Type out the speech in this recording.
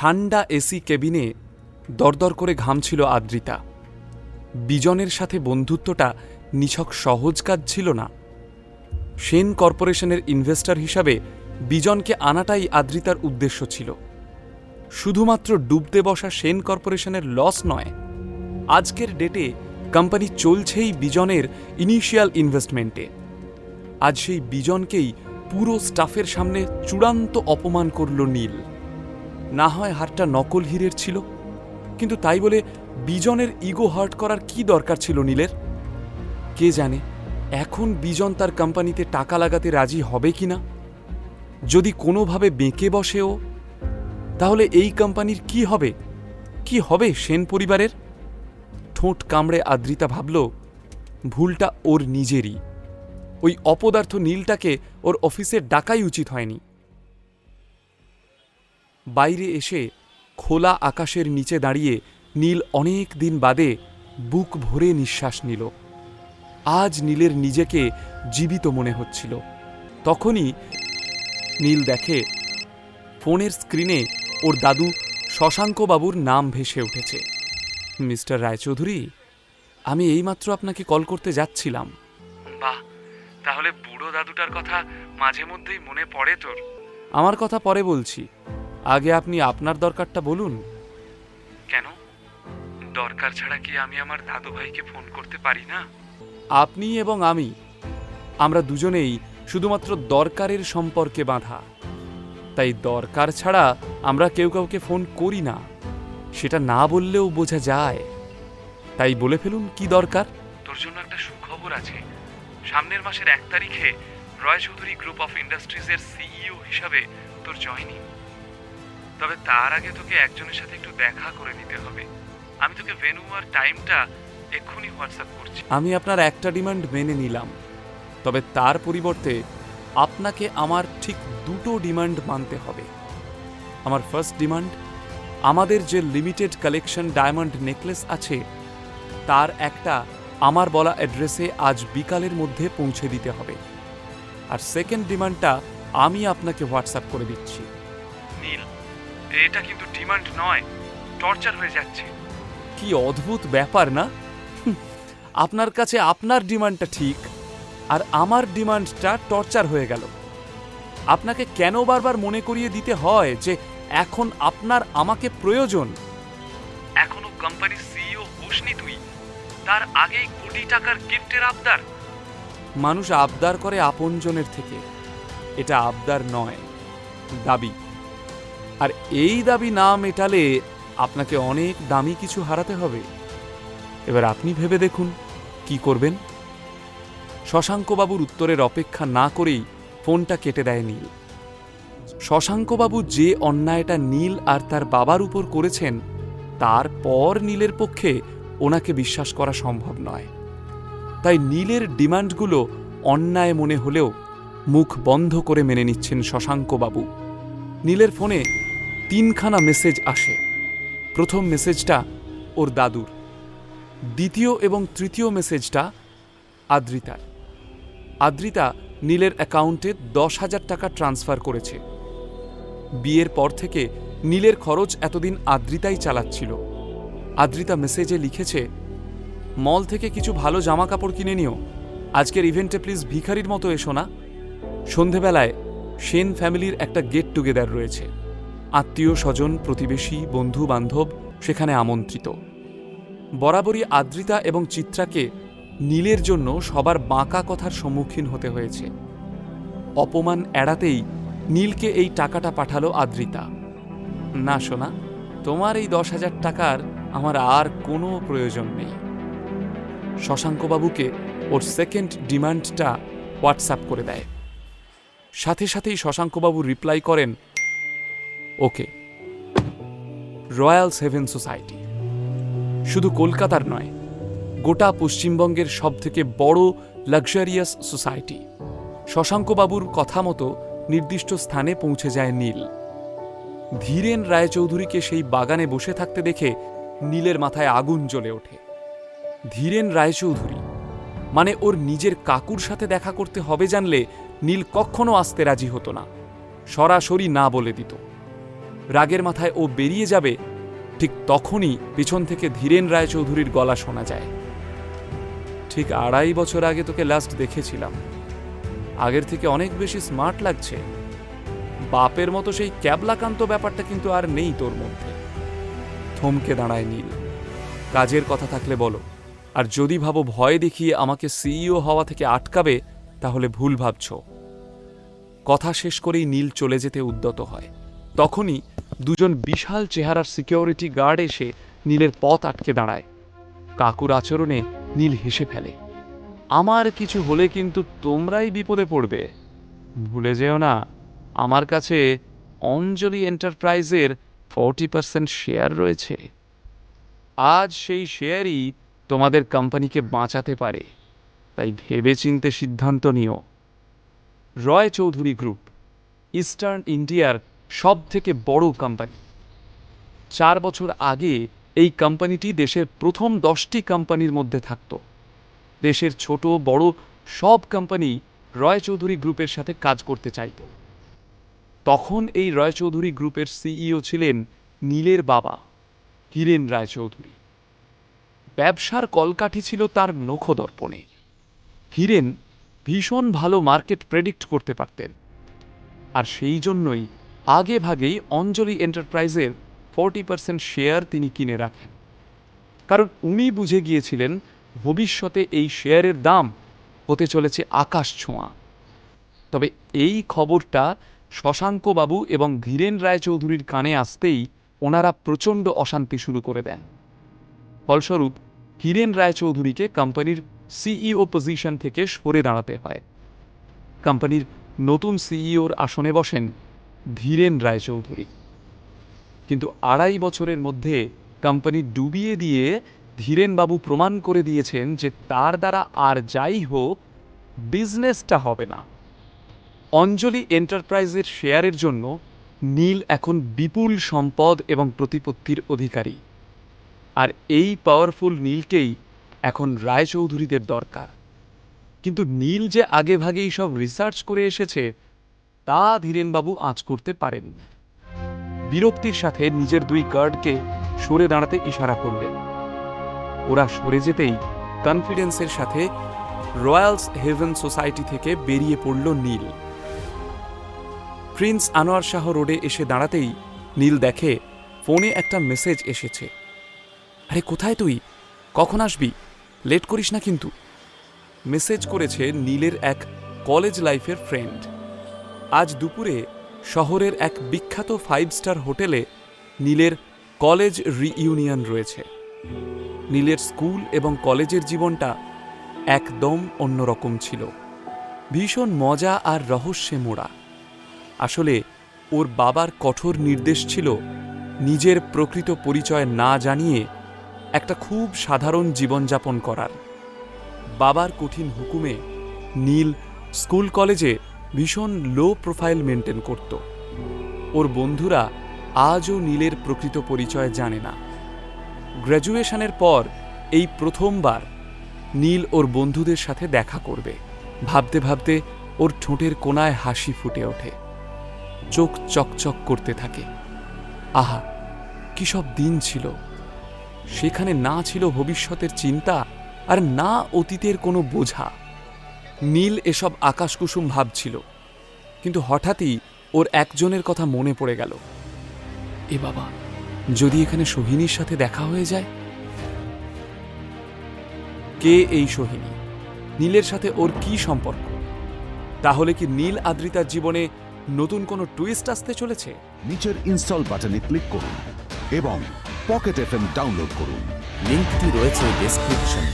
ঠান্ডা এসি কেবিনে দরদর করে ঘামছিল আদ্রিতা। বিজনের সাথে বন্ধুত্বটা নিছক সহজ কাজ ছিল না। সেন কর্পোরেশনের ইনভেস্টর হিসাবে বিজনকে আনাটাই আদ্রিতার উদ্দেশ্য ছিল। শুধুমাত্র ডুবতে বসা সেন কর্পোরেশনের লস নয়, আজকের ডেটে কোম্পানি চলছেই বিজনের ইনিশিয়াল ইনভেস্টমেন্টে। আজ সেই বিজনকেই পুরো স্টাফের সামনে চূড়ান্ত অপমান করল নীল। না হয় হারটা নকল হীরের ছিল, কিন্তু তাই বলে বিজনের ইগো হার্ট করার কি দরকার ছিল নীলের? কে জানে এখন বিজন তার কোম্পানিতে টাকা লাগাতে রাজি হবে কিনা। যদি কোনোভাবে বেঁকে বসেও, তাহলে এই কোম্পানির কি হবে? কি হবে সেন পরিবারের? ঠোঁট কামড়ে আদ্রিতা ভাবল, ভুলটা ওর নিজেরই। ওই অপদার্থ নীলটাকে ওর অফিসে ডাকাই উচিত হয়নি। বাইরে এসে খোলা আকাশের নিচে দাঁড়িয়ে নীল অনেক দিন বাদে বুক ভরে নিঃশ্বাস নিল। আজ নীলের নিজেকে জীবিত মনে হচ্ছিল। তখনই নীল দেখে ফোনের স্ক্রিনে ওর দাদু শশাঙ্কবাবুর নাম ভেসে উঠেছে। মিস্টার রায়চৌধুরী, আমি এইমাত্র আপনাকে কল করতে যাচ্ছিলাম। বাহ, তাহলে বুড়ো দাদুটার কথা মাঝে মধ্যেই মনে পড়ে তোর? আমার কথা পরে বলছি, আগে আপনি আপনার দরকারটা বলুন। কেন, দরকার ছাড়া কি আমি আমার দাদু ভাইকে ফোন করতে পারি না? আপনি এবং আমরা দুজনেই শুধুমাত্র দরকারের সম্পর্কে বাঁধা। তাই দরকার ছাড়া আমরা কেউ কাউকে ফোন করি না, সেটা না বললেও বোঝা যায়। তাই বলে ফেলুন কি দরকার। তোর জন্য একটা সুখবর আছে। সামনের মাসের 1 তারিখে রয় চৌধুরী গ্রুপ অফ ইন্ডাস্ট্রিজের সিইও হিসাবে তোর জয়েনিং। তবে তার আগে তোকে একজনের সাথে একটু দেখা করে নিতে হবে। আমি তোকে ভেন্যু আর টাইমটা এক্ষুনি হোয়াটসঅ্যাপ করছি। আমি আপনার একটা ডিমান্ড মেনে নিলাম, তবে তার পরিবর্তে আপনাকে আমার ঠিক 2টো ডিমান্ড মানতে হবে। আমার ফার্স্ট ডিমান্ড, আমাদের যে লিমিটেড কালেকশন ডায়মন্ড নেকলেস আছে তার একটা আমার বলা অ্যাড্রেসে আজ বিকালের মধ্যে পৌঁছে দিতে হবে। আর সেকেন্ড ডিমান্ডটা আমি আপনাকে হোয়াটসঅ্যাপ করে দিচ্ছি। নীল, এটা কিন্তু ডিমান্ড নয়, টর্চার হয়ে যাচ্ছে। কি অদ্ভুত ব্যাপার না? আপনার কাছে আপনার ডিমান্ডটা ঠিক, আর আমার ডিমান্ডটা টর্চার হয়ে গেল। আপনাকে কেন বারবার মনে করিয়ে দিতে হয় যে এখন আপনার আমাকে প্রয়োজন? এখনো কোম্পানির সিইও হোসনি তুই, তার আগেই কোটি টাকার গিফটের আবদার। মানুষ আবদার করে আপনজনের থেকে, এটা আবদার নয়, দাবি। আর এই দাবি না মেটালে আপনাকে অনেক দামি কিছু হারাতে হবে। এবার আপনি ভেবে দেখুন কি করবেন। শশাঙ্কবাবুর উত্তরের অপেক্ষা না করেই ফোনটা কেটে দেয় নীল। শশাঙ্কবাবু যে অন্যায়টা নীল আর তার বাবার উপর করেছেন, তারপর নীলের পক্ষে ওনাকে বিশ্বাস করা সম্ভব নয়। তাই নীলের ডিমান্ডগুলো অন্যায় মনে হলেও মুখ বন্ধ করে মেনে নিচ্ছেন শশাঙ্কবাবু। নীলের ফোনে 3খানা মেসেজ আসে। প্রথম মেসেজটা ওর দাদুর, দ্বিতীয় এবং তৃতীয় মেসেজটা আদ্রিতার। আদ্রিতা নীলের অ্যাকাউন্টে 10,000 টাকা ট্রান্সফার করেছে। বিয়ের পর থেকে নীলের খরচ এতদিন আদ্রিতাই চালাচ্ছিল। আদ্রিতা মেসেজে লিখেছে, মল থেকে কিছু ভালো জামা কাপড় কিনে নিও, আজকের ইভেন্টে প্লিজ ভিখারির মতো এসো না। সন্ধেবেলায় সেন ফ্যামিলির একটা গেট টুগেদার রয়েছে। আত্মীয় স্বজন, প্রতিবেশী, বন্ধু বান্ধব সেখানে আমন্ত্রিত। বরাবরই আদ্রিতা এবং চিত্রাকে নীলের জন্য সবার বাঁকা কথার সম্মুখীন হতে হয়েছে। অপমান এড়াতেই নীলকে এই টাকাটা পাঠালো আদ্রিতা। না সোনা, তোমার এই 10,000 টাকার আমার আর কোনো প্রয়োজন নেই। শশাঙ্কবাবুকে ওর সেকেন্ড ডিমান্ডটা হোয়াটসঅ্যাপ করে দেয়। সাথে সাথেই শশাঙ্কবাবু রিপ্লাই করেন, ওকে। রয়্যাল সেভেন সোসাইটি শুধু কলকাতার নয়, গোটা পশ্চিমবঙ্গের সবথেকে বড় লাক্সারিয়াস সোসাইটি। শশাঙ্কবাবুর কথা মতো নির্দিষ্ট স্থানে পৌঁছে যায় নীল। ধীরেন রায়চৌধুরীকে সেই বাগানে বসে থাকতে দেখে নীলের মাথায় আগুন জ্বলে ওঠে। ধীরেন রায়চৌধুরী মানে ওর নিজের কাকুর সাথে দেখা করতে হবে জানলে নীল কখনো আসতে রাজি হতো না, সরাসরি না বলে দিত। রাগের মাথায় ও বেরিয়ে যাবে, ঠিক তখনই পিছন থেকে ধীরেন রায়চৌধুরীর গলা শোনা যায়। ঠিক 2.5 বছর আগে তোকে লাস্ট দেখেছিলাম, আগের থেকে অনেক বেশি স্মার্ট লাগছে। বাপের মতো সেই ক্যাবলাকান্ত ব্যাপারটা কিন্তু আর নেই তোর মধ্যে। থমকে দাঁড়ায় নীল। কাজের কথা থাকলে বলো, আর যদি ভাবো ভয় দেখিয়ে আমাকে সিইও হওয়া থেকে আটকাবে, তাহলে ভুল ভাবছ। কথা শেষ করেই নীল চলে যেতে উদ্যত হয়। তখনই দুজন বিশাল চেহারার সিকিউরিটি গার্ড এসে নীলের পথ আটকে দাঁড়ায়। কাকুর আচরণে নীল হেসে ফেলে। আমার কিছু হলে কিন্তু তোমরাই বিপদে পড়বে। ভুলে যেও না, আমার কাছে অঞ্জলি এন্টারপ্রাইজের 40% শেয়ার রয়েছে। আজ সেই শেয়ারই তোমাদের কোম্পানিকে বাঁচাতে পারে, তাই ভেবেচিন্তে সিদ্ধান্ত নিও। রয় চৌধুরী গ্রুপ ইস্টার্ন ইন্ডিয়ার সব থেকে বড় কোম্পানি। 4 বছর আগে এই কোম্পানিটি দেশের প্রথম 10টি কোম্পানির মধ্যে থাকত। দেশের ছোট বড় সব কোম্পানি রয় চৌধুরী গ্রুপের সাথে কাজ করতে চাইত। তখন এই রয় চৌধুরী গ্রুপের সিইও ছিলেন নীলের বাবা, হীরেন রায়চৌধুরী। ব্যবসার কলকাঠি ছিল তার নখদর্পণে। হীরেন ভীষণ ভালো মার্কেট প্রেডিক্ট করতে পারতেন, আর সেই জন্যই আগে ভাগেই অঞ্জলি এন্টারপ্রাইজের 40% শেয়ার তিনি কিনে রাখেন। কারণ উনি বুঝে গিয়েছিলেন ভবিষ্যতে এই শেয়ারের দাম হতে চলেছে আকাশ ছোঁয়া। তবে এই খবরটা শশাঙ্কবাবু এবং ধীরেন রায়চৌধুরীর কানে আসতেই ওনারা প্রচণ্ড অশান্তি শুরু করে দেন। ফলস্বরূপ হীরেন রায়চৌধুরীকে কোম্পানির সিইও পজিশন থেকে সরে দাঁড়াতে হয়। কোম্পানির নতুন সিইওর আসনে বসেন ধীরেন রায়চৌধুরী। কিন্তু 2.5 বছরের মধ্যে কোম্পানি ডুবিয়ে দিয়ে ধীরেনবাবু প্রমাণ করে দিয়েছেন যে তার দ্বারা আর যাই হোক বিজনেসটা হবে না। অঞ্জলি এন্টারপ্রাইজের শেয়ারের জন্য নীল এখন বিপুল সম্পদ এবং প্রতিপত্তির অধিকারী, আর এই পাওয়ারফুল নীলকেই এখন রায়চৌধুরীদের দরকার। কিন্তু নীল যে আগে ভাগেই সব রিসার্চ করে এসেছে তা ধীরেনবাবু আঁচ করতে পারেন। বিরক্তির সাথে নিজের 2 গার্ডকে সরে দাঁড়াতে ইশারা করলেন। ওরা সরে যেতেই কনফিডেন্সের সাথে রয়্যালস হেভেন সোসাইটি থেকে বেরিয়ে পড়ল নীল। প্রিন্স আনোয়ার শাহ রোডে এসে দাঁড়াতেই নীল দেখে ফোনে একটা মেসেজ এসেছে। আরে কোথায় তুই, কখন আসবি, লেট করিস না কিন্তু। মেসেজ করেছে নীলের এক কলেজ লাইফের ফ্রেন্ড। আজ দুপুরে শহরের এক বিখ্যাত 5 স্টার হোটেলে নীলের কলেজ রিইউনিয়ন রয়েছে। নীলের স্কুল এবং কলেজের জীবনটা একদম অন্যরকম ছিল, ভীষণ মজা আর রহস্যে মোড়া। আসলে ওর বাবার কঠোর নির্দেশ ছিল নিজের প্রকৃত পরিচয় না জানিয়ে একটা খুব সাধারণ জীবনযাপন করার। বাবার কঠিন হুকুমে নীল স্কুল কলেজে ভীষণ লো প্রোফাইল মেনটেন করত। ওর বন্ধুরা আজও নীলের প্রকৃত পরিচয় জানে না। গ্র্যাজুয়েশনের পর এই প্রথমবার নীল ওর বন্ধুদের সাথে দেখা করবে। ভাবতে ভাবতে ওর ঠোঁটের কোণায় হাসি ফুটে ওঠে, চোখ চকচক করতে থাকে। আহা, কি সব দিন ছিল! সেখানে না ছিল ভবিষ্যতের চিন্তা, আর না অতীতের কোনো বোঝা। নীল এসব আকাশকুসুম ভাবছিল, কিন্তু হঠাৎই ওর একজনের কথা মনে পড়ে গেল। এ বাবা, যদি এখানে সোহিনীর সাথে দেখা হয়ে যায়! কে এই সোহিনী? নীলের সাথে ওর কি সম্পর্ক? তাহলে কি নীল আদ্রিতার জীবনে নতুন কোনো টুইস্ট আসতে চলেছে? নিচের ইনস্টল বাটনে ক্লিক করুন এবং পকেট এফএম ডাউনলোড করুন। লিঙ্কটি রয়েছে ডেসক্রিপশনে।